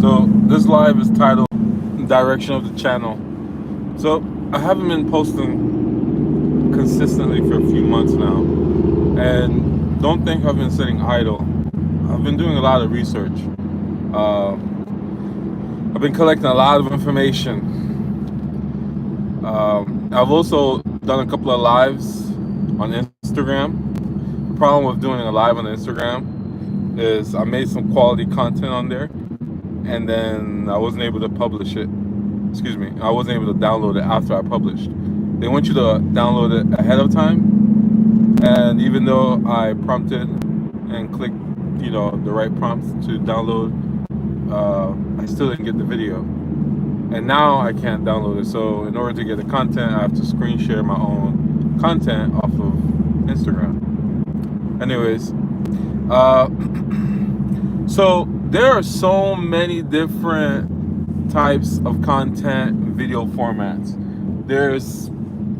So this live is titled Direction of the Channel. So I haven't been posting consistently for a few months now, and don't think I've been sitting idle. I've been doing a lot of research. Uh, I've been collecting a lot of information. I've also done a couple of lives on Instagram. The problem with doing a live on Instagram is I made some quality content on there, and then I wasn't able to publish it. I wasn't able to download it after I published. They want you to download it ahead of time, and even though I prompted and clicked, the right prompts to download, I still didn't get the video. And now I can't download it. So in order to get the content, I have to screen share my own content off of Instagram. Anyways, so there are so many different types of content video formats. There's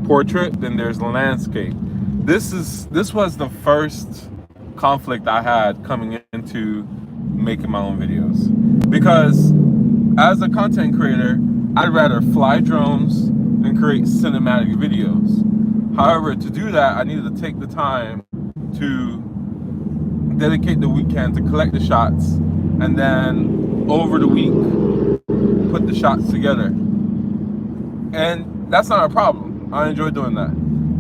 portrait, then there's landscape. This was the first conflict I had coming into making my own videos, because as a content creator, I'd rather fly drones and create cinematic videos. However, to do that, I needed to take the time to dedicate the weekend to collect the shots, and then over the week put the shots together. And that's not a problem. I enjoy doing that.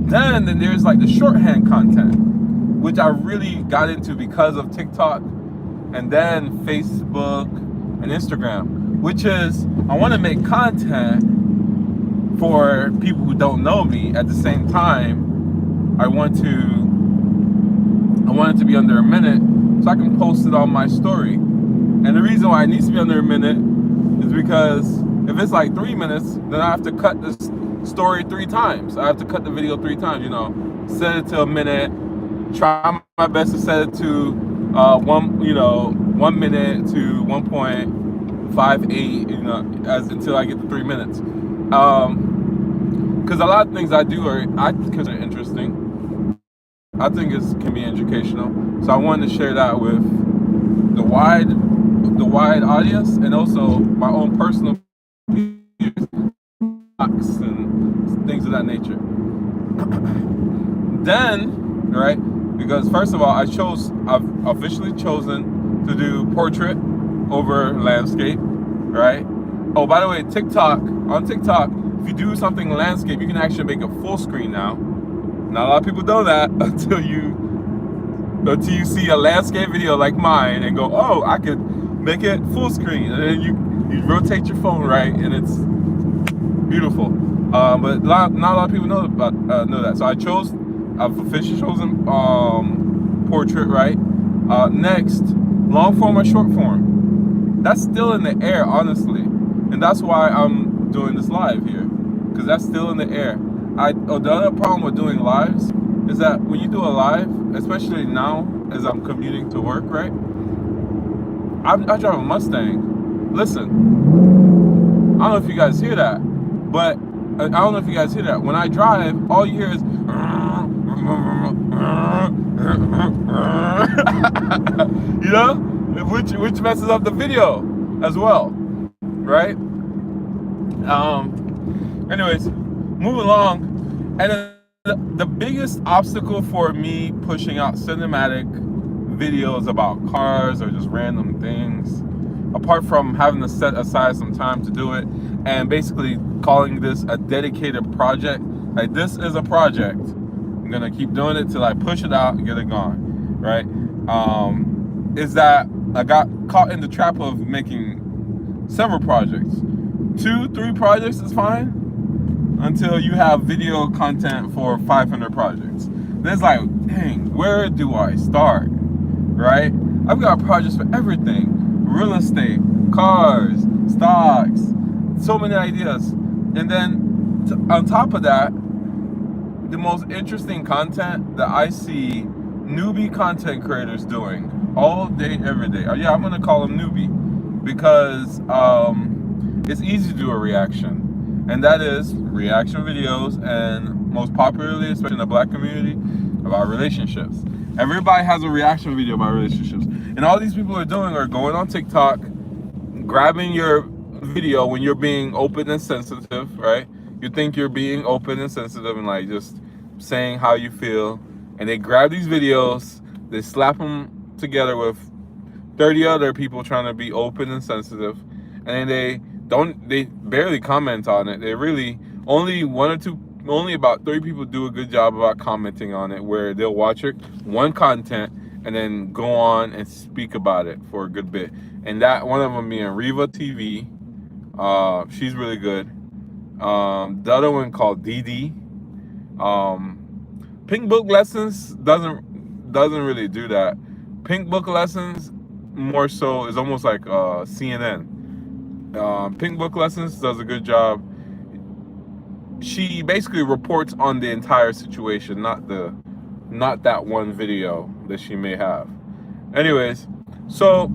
Then there's like the shorthand content, which I really got into because of TikTok and then Facebook and Instagram, which is I want to make content for people who don't know me. At the same time, I want it to be under a minute so I can post it on my story. And the reason why it needs to be under a minute is because if it's like 3 minutes, then I have to cut this story 3 times. I have to cut the video 3 times, set it to a minute, try my best to set it to 1 minute to 1.58, until I get to 3 minutes. Because a lot of things I do I consider interesting. I think it can be educational. So I wanted to share that with the wide audience, and also my own personal and things of that nature. Then, right, because first of all, I've officially chosen to do portrait over landscape, right? Oh, by the way, on TikTok, if you do something landscape, you can actually make it full screen now. Not a lot of people know that until you see a landscape video like mine and go, oh, I could make it full screen, and then you rotate your phone right, and it's beautiful. But not a lot of people know that. So I've officially chosen portrait, right? Next, long form or short form. That's still in the air, honestly, and that's why I'm doing this live here, because that's still in the air. The other problem with doing lives is that when you do a live, especially now as I'm commuting to work, right? I drive a Mustang. Listen, I don't know if you guys hear that, but when I drive, all you hear is which messes up the video as well, right? Anyways, moving along, and then the biggest obstacle for me pushing out cinematic videos about cars or just random things, apart from having to set aside some time to do it, and basically calling this a dedicated project, like this is a project, I'm gonna keep doing it till I push it out and get it gone, right? Is that I got caught in the trap of making several projects. 2-3 projects is fine until you have video content for 500 projects. Then it's like, dang, where do I start, right? I've got projects for everything: real estate, cars, stocks, so many ideas. And then on top of that, the most interesting content that I see newbie content creators doing all day, every day. Yeah, I'm gonna call them newbie, because it's easy to do a reaction, and that is reaction videos, and most popularly, especially in the Black community, about relationships. Everybody has a reaction video about relationships, and all these people are doing are going on TikTok, grabbing your video when you're being open and sensitive, right? You think you're being open and sensitive and like just saying how you feel, and they grab these videos, they slap them together with 30 other people trying to be open and sensitive, and then they barely comment on it. They really only about 3 people do a good job about commenting on it, where they'll watch it one content and then go on and speak about it for a good bit. And that one of them being Riva TV, she's really good. The other one called Didi. Pink Book Lessons doesn't really do that. Pink Book Lessons more so is almost like CNN. Pink Book Lessons does a good job. She basically reports on the entire situation, not that one video that she may have. Anyways, so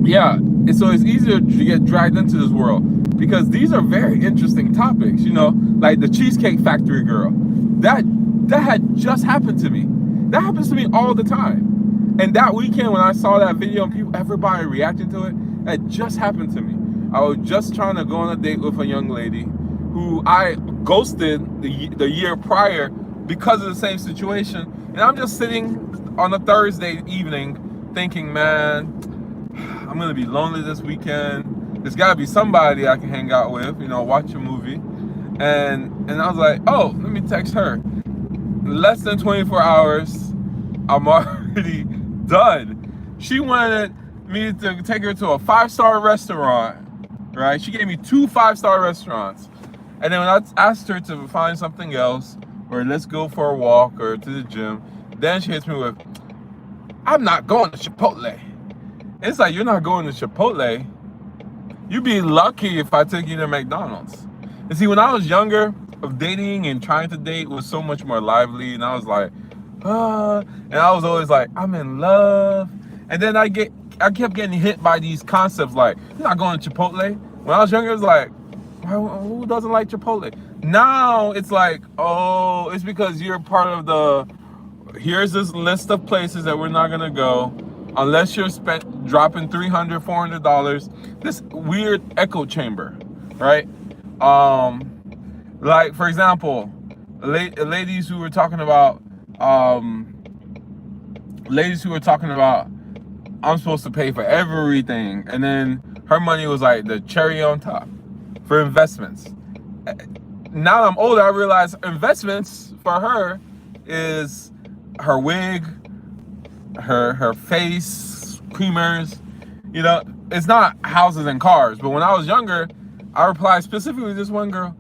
yeah, so it's easier to get dragged into this world because these are very interesting topics, you know, like the Cheesecake Factory girl. That had just happened to me. That happens to me all the time. And that weekend when I saw that video and everybody reacting to it, that just happened to me. I was just trying to go on a date with a young lady who I ghosted the year prior because of the same situation. And I'm just sitting on a Thursday evening thinking, man, I'm gonna be lonely this weekend. There's gotta be somebody I can hang out with, you know, watch a movie. And I was like, oh, let me text her. Less than 24 hours, I'm already done. She wanted me to take her to a 5-star restaurant, right? She gave me 2 5-star restaurants. And then when I asked her to find something else, or let's go for a walk or to the gym, then she hits me with, I'm not going to Chipotle. It's like, you're not going to Chipotle. You'd be lucky if I took you to McDonald's. And see, when I was younger, of dating and trying to date was so much more lively, and I was like, and I was always like, I'm in love. And then I kept getting hit by these concepts like, you're not going to Chipotle. When I was younger, it was like, who doesn't like Chipotle? Now it's like, oh, it's because you're part of here's this list of places that we're not gonna go unless you're dropping $300, $400. This weird echo chamber, right? Like for example, ladies who were talking about, I'm supposed to pay for everything, and then her money was like the cherry on top for investments. Now that I'm older, I realize investments for her is her wig, her face, creamers. You know, it's not houses and cars. But when I was younger, I replied specifically to this one girl,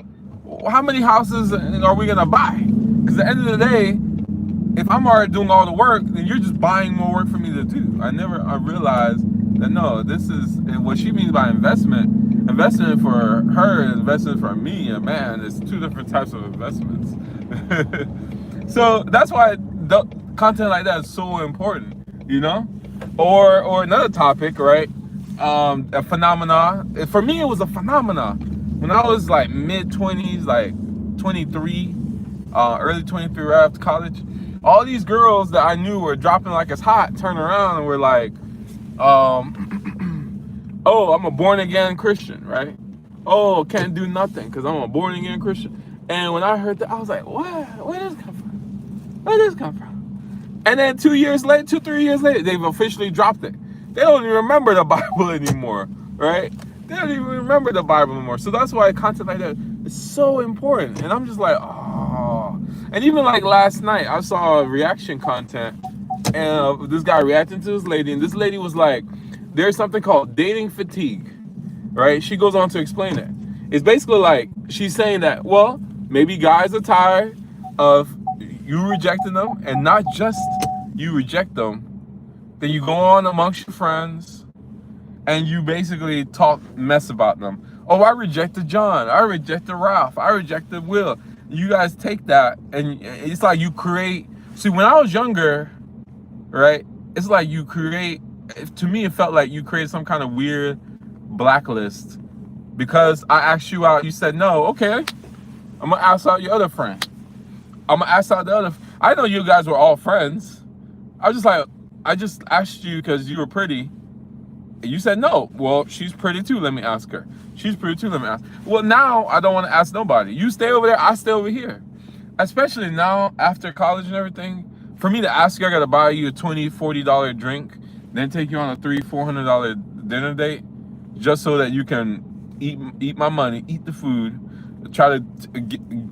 how many houses are we gonna buy? Because at the end of the day, if I'm already doing all the work, then you're just buying more work for me to do. I realized that no, this is what she means by investment. Investment for her, investment for me, and man, it's 2 different types of investments. So that's why content like that is so important, you know? Or another topic, right? A phenomena. For me, it was a phenomena. When I was like mid-20s, like 23, early 23 right after college, all these girls that I knew were dropping like it's hot, turn around and were like, oh, I'm a born-again Christian, right? Oh, can't do nothing because I'm a born-again Christian. And when I heard that, I was like, what? Where did this come from? Where did this come from? And then 3 years later, they've officially dropped it. They don't even remember the Bible anymore, right? They don't even remember the Bible anymore. So that's why content like that is so important. And I'm just like, oh. And even like last night, I saw reaction content, and this guy reacting to this lady, and this lady was like, there's something called dating fatigue, right? She goes on to explain it. It's basically like she's saying that, well, maybe guys are tired of you rejecting them, and not just you reject them, then you go on amongst your friends and you basically talk mess about them. Oh, I rejected John, I rejected Ralph, I rejected Will. You guys take that and it's like you create, see, when I was younger, right, it's like you create, to me it felt like you created some kind of weird blacklist because I asked you out, you said no. Okay, I'm gonna ask out your other friend. I'm gonna ask out the other. I know you guys were all friends. I just asked you because you were pretty, You said no. Well, she's pretty too. Let me ask her. She's pretty too. Let me ask. Well, now I don't want to ask nobody. You stay over there. I stay over here. Especially now after college and everything. For me to ask you, I got to buy you a $20, $40 drink, then take you on a $300, $400 dinner date, just so that you can eat my money, eat the food, try to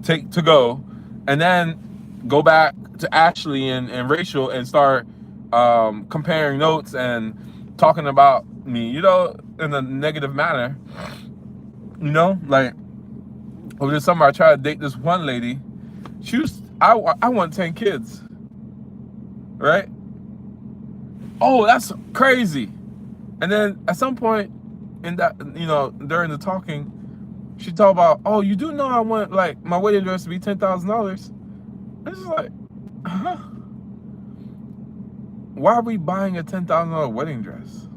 take to go, and then go back to Ashley and Rachel and start comparing notes and talking about me, you know, in a negative manner. You know, like over the summer, I tried to date this one lady. I want 10 kids, right? Oh, that's crazy. And then at some point in that, you know, during the talking, she talked about, oh, you do know I want like my wedding dress to be $10,000. It's just like, huh? Why are we buying a $10,000 wedding dress?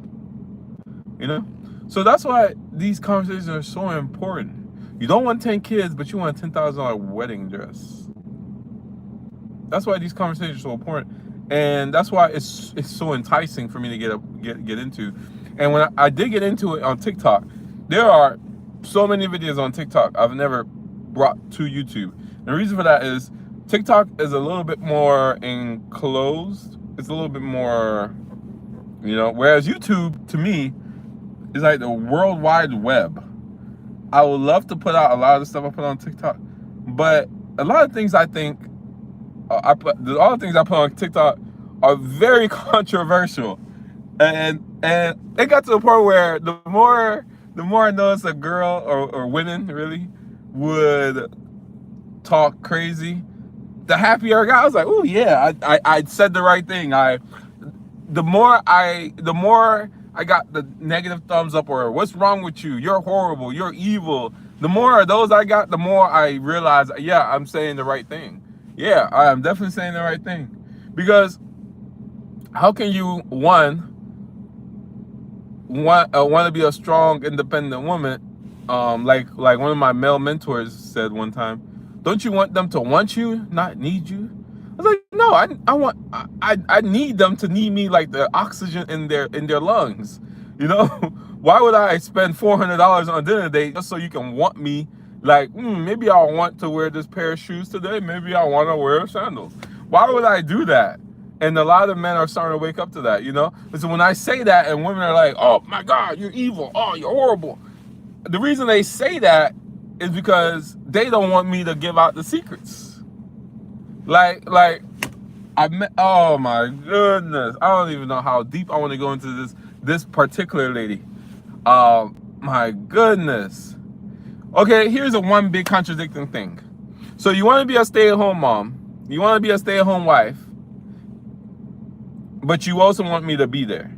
You know? So that's why these conversations are so important. You don't want 10 kids, but you want a $10,000 wedding dress. That's why these conversations are so important. And that's why it's so enticing for me to get into. And when I did get into it on TikTok, there are so many videos on TikTok I've never brought to YouTube. And the reason for that is TikTok is a little bit more enclosed. It's a little bit more, you know, whereas YouTube, to me, is like the World Wide Web. I would love to put out a lot of the stuff I put on TikTok, but a lot of things I think, all the things I put on TikTok are very controversial. And it got to the point where the more I noticed a girl or women really would talk crazy, the happier I got. I was like, oh yeah, I said the right thing. The more I got the negative thumbs up or what's wrong with you? You're horrible. You're evil. The more of those I got, the more I realized, yeah, I'm saying the right thing. Yeah, I am definitely saying the right thing. Because how can you want to be a strong, independent woman? Like one of my male mentors said one time, don't you want them to want you, not need you? I was like, no, I need them to need me like the oxygen in their lungs. You know, why would I spend $400 on a dinner date just so you can want me? Like, maybe I want to wear this pair of shoes today. Maybe I want to wear sandals. Why would I do that? And a lot of men are starting to wake up to that, you know? And so when I say that and women are like, oh my God, you're evil. Oh, you're horrible. The reason they say that is because they don't want me to give out the secrets. Like oh my goodness. I don't even know how deep I want to go into this particular lady. My goodness. Okay, here's one big contradicting thing. So you want to be a stay-at-home mom. You want to be a stay-at-home wife. But you also want me to be there.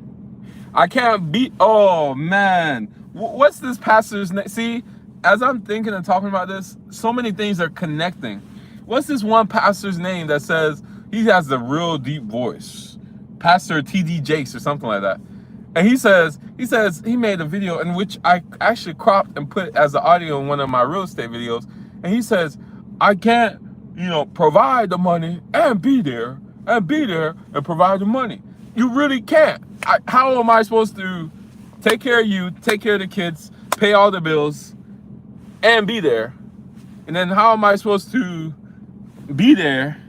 I can't be, oh man. What's this pastor's name? See, as I'm thinking and talking about this, so many things are connecting. What's this one pastor's name that says he has the real deep voice? Pastor T.D. Jakes or something like that. And he says he made a video in which I actually cropped and put as the audio in one of my real estate videos. And he says, I can't, you know, provide the money and be there and provide the money. You really can't. How am I supposed to take care of you, take care of the kids, pay all the bills, and be there? And then how am I supposed to be there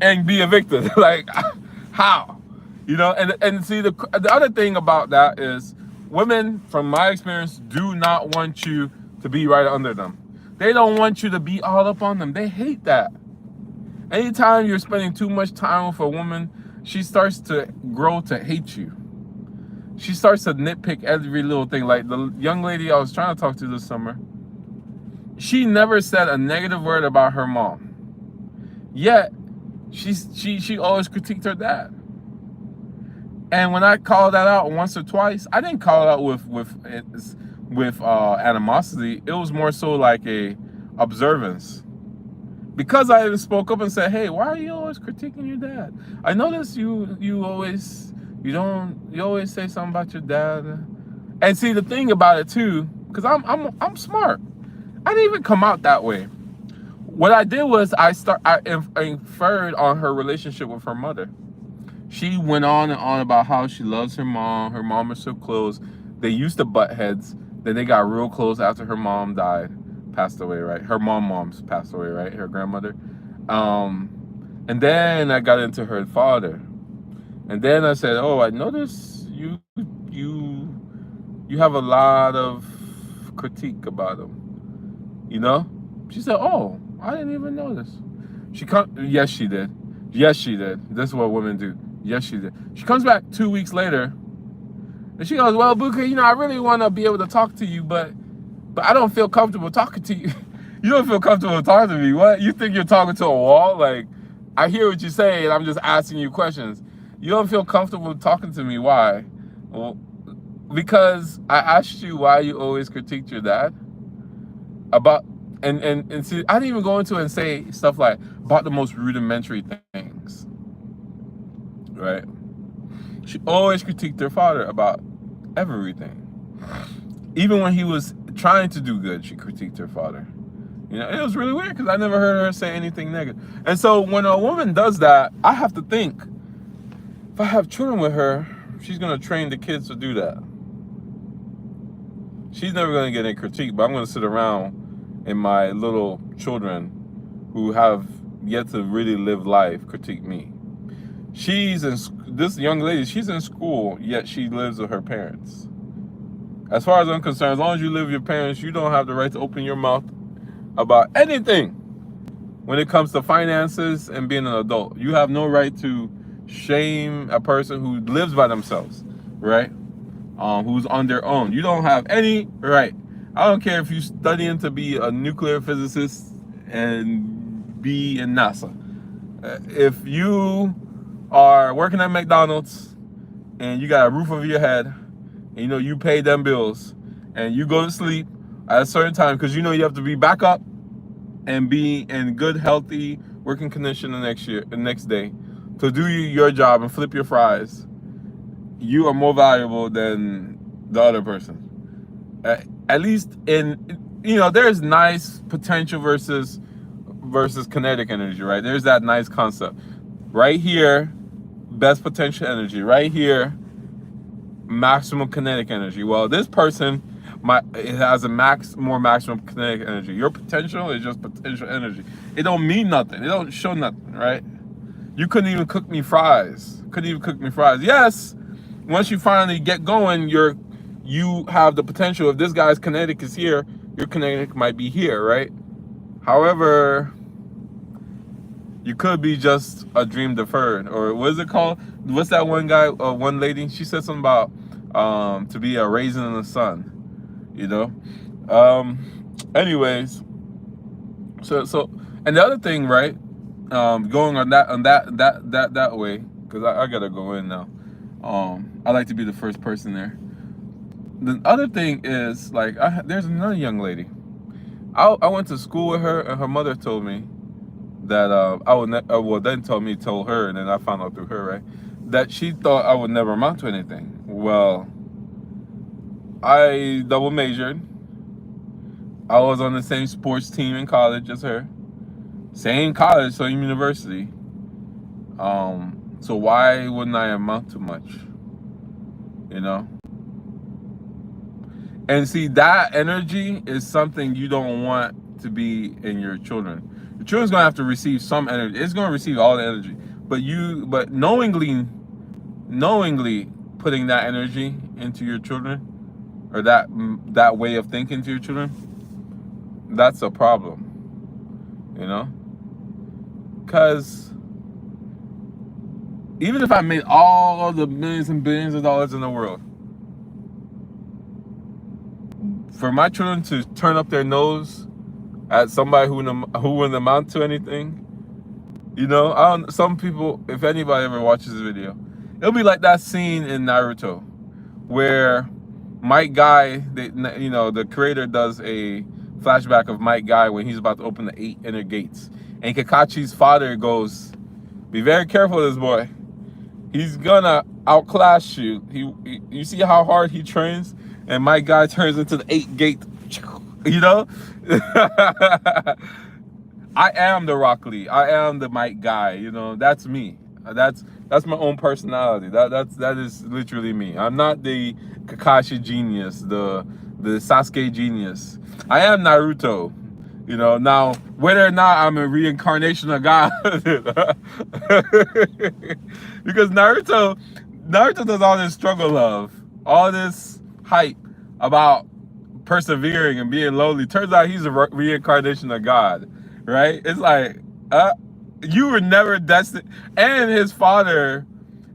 and be evicted? Like, how? You know, and see, the other thing about that is women, from my experience, do not want you to be right under them. They don't want you to be all up on them. They hate that. Anytime you're spending too much time with a woman, she starts to grow to hate you. She starts to nitpick every little thing. Like the young lady I was trying to talk to this summer, she never said a negative word about her mom. Yet, she always critiqued her dad. And when I called that out once or twice, I didn't call it out with animosity. It was more so like a observance. Because I even spoke up and said, hey, why are you always critiquing your dad? I notice you always say something about your dad. And see, the thing about it too, because I'm smart. I didn't even come out that way. What I did was I inferred on her relationship with her mother. She went on and on about how she loves her mom. Her mom is so close. They used to butt heads. Then they got real close after her mom died, passed away, right? Her mom's passed away, right? Her grandmother. And then I got into her father. And then I said, "Oh, I noticed you you have a lot of critique about him, you know?" She said, "Oh, I didn't even notice." Yes, she did. Yes, she did. This is what women do. Yes, she did. She comes back 2 weeks later, and she goes, "Well, Buka, I really want to be able to talk to you, but I don't feel comfortable talking to you." You don't feel comfortable talking to me? What? You think you're talking to a wall? Like, I hear what you say, and I'm just asking you questions. You don't feel comfortable talking to me? Why? Well, because I asked you why you always critiqued your dad about, and see, I didn't even go into it and say stuff like about the most rudimentary things, right? She always critiqued her father about everything. Even when he was trying to do good, she critiqued her father. It was really weird because I never heard her say anything negative. And so when a woman does that, I have to think, if I have children with her, she's going to train the kids to do that. She's never going to get any critique, but I'm going to sit around and my little children who have yet to really live life critique me. This young lady, she's in school, yet she lives with her parents. As far as I'm concerned, as long as you live with your parents, you don't have the right to open your mouth about anything when it comes to finances and being an adult. You have no right to shame a person who lives by themselves, right? Who's on their own. You don't have any right. I don't care if you're studying to be a nuclear physicist and be in NASA. If you are working at McDonald's and you got a roof over your head, and you pay them bills, and you go to sleep at a certain time because you have to be back up and be in good, healthy working condition the next day to do your job and flip your fries, you are more valuable than the other person. At least there's nice potential versus kinetic energy, right? There's that nice concept. Right here, best potential energy. Right here, maximum kinetic energy. Well, this person it has more maximum kinetic energy. Your potential is just potential energy. It don't mean nothing. It don't show nothing, right? You couldn't even cook me fries. Yes, once you finally get going, you have the potential. If this guy's kinetic is here, your kinetic might be here, right? However, you could be just a dream deferred, or what is it called? What's that one guy, one lady? She said something about to be a raisin in the sun, Anyways, so and the other thing, right? Going on that way, because I gotta go in now. I like to be the first person there. The other thing is, like, there's another young lady. I went to school with her, and her mother told me that told her, and then I found out through her, right, that she thought I would never amount to anything. Well, I double majored. I was on the same sports team in college as her. Same college, same university. So why wouldn't I amount to much? And see, that energy is something you don't want to be in your children. Your children's gonna have to receive some energy. It's gonna receive all the energy. But knowingly putting that energy into your children, or that way of thinking to your children, that's a problem. Because even if I made all of the millions and billions of dollars in the world, for my children to turn up their nose at somebody who wouldn't amount to anything, some people, if anybody ever watches this video, it'll be like that scene in Naruto where Might Guy, the creator does a flashback of Might Guy when he's about to open the 8 inner gates. And Kakachi's father goes, "Be very careful of this boy. He's gonna outclass you. You see how hard he trains?" And Might Guy turns into the 8 gate. I am the Rock Lee. I am the Might Guy. That's me. That's my own personality. That is literally me. I'm not the Kakashi genius, the Sasuke genius. I am Naruto. You know, now whether or not I'm a reincarnation of God, because Naruto does all this struggle love, all this hype about persevering and being lonely. Turns out he's a reincarnation of God, right? It's like, you were never destined. And his father's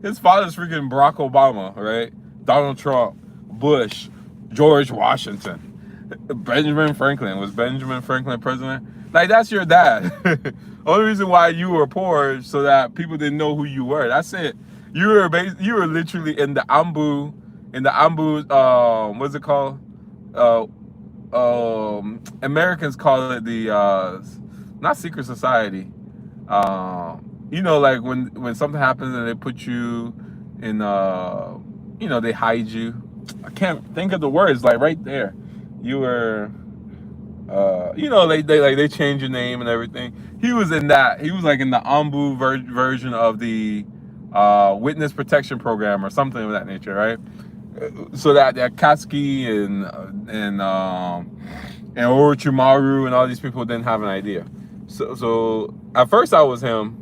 freaking Barack Obama, right? Donald Trump, Bush, George Washington, Benjamin Franklin. Was Benjamin Franklin president? Like, that's your dad. Only reason why you were poor is so that people didn't know who you were. That's it. You were literally in the Ambu, what's it called? Uh, Americans call it the not secret society. You know, like when something happens and they put you in, you know, they hide you. I can't think of the words. Like right there, you were, you know, they change your name and everything. He was in that. He was like in the Ambu version of the witness protection program or something of that nature, right? So that Katsuki and Orochimaru and all these people didn't have an idea. So at first I was him.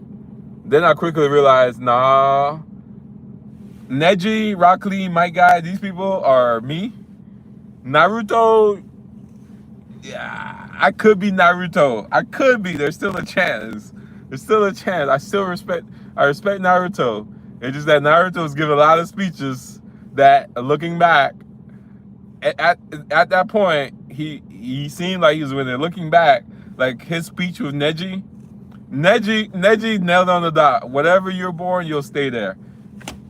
Then I quickly realized, nah, Neji, Rock Lee, My Guy, these people are me. Naruto, yeah, I could be Naruto. I could be. There's still a chance. There's still a chance. I respect Naruto. It's just that Naruto's given a lot of speeches that, looking back, at that point, he seemed like he was winning. Looking back, like his speech with Neji nailed on the dot. Whatever you're born, you'll stay there.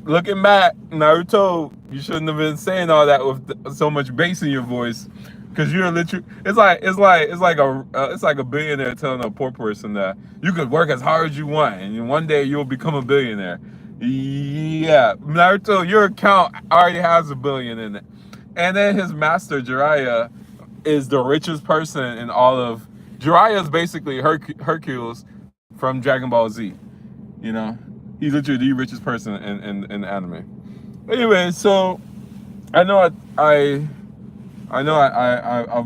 Looking back, Naruto, you shouldn't have been saying all that with so much bass in your voice, because you're literally. It's like a billionaire telling a poor person that you could work as hard as you want, and one day you'll become a billionaire. Yeah, Naruto, your account already has $1 billion in it, and then his master Jiraiya is the richest person in all of. Jiraiya is basically Hercules from Dragon Ball Z. You know, he's literally the richest person in anime. Anyway, so I know I've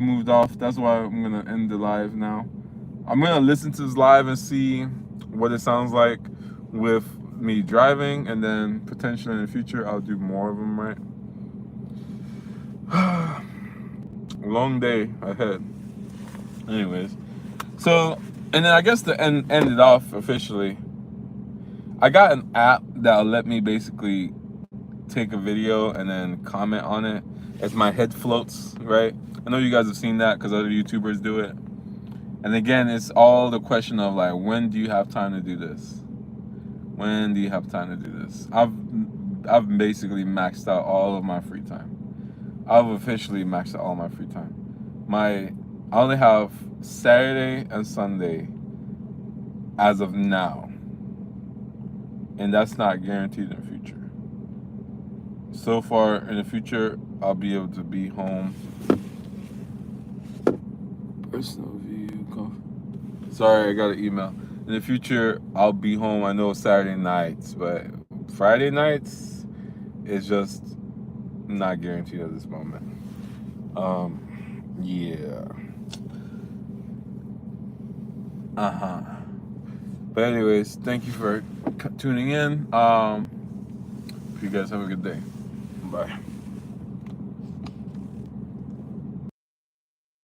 moved off. That's why I'm gonna end the live now. I'm gonna listen to this live and see what it sounds like with me driving, and then potentially in the future I'll do more of them. Right. Long day ahead. Anyways, so, and then I guess to end it off officially, I got an app that'll let me basically take a video and then comment on it as my head floats, right? I know you guys have seen that because other YouTubers do it. And again, it's all the question of like, when do you have time to do this? When do you have time to do this? I've basically maxed out all of my free time. I've officially maxed out all my free time. I only have Saturday and Sunday as of now, and that's not guaranteed in the future. So far in the future, I'll be able to be home. Personal view. Sorry, I got an email. In the future, I'll be home. I know Saturday nights, but Friday nights is just not guaranteed at this moment. Yeah. But anyways, thank you for tuning in. You guys have a good day. Bye.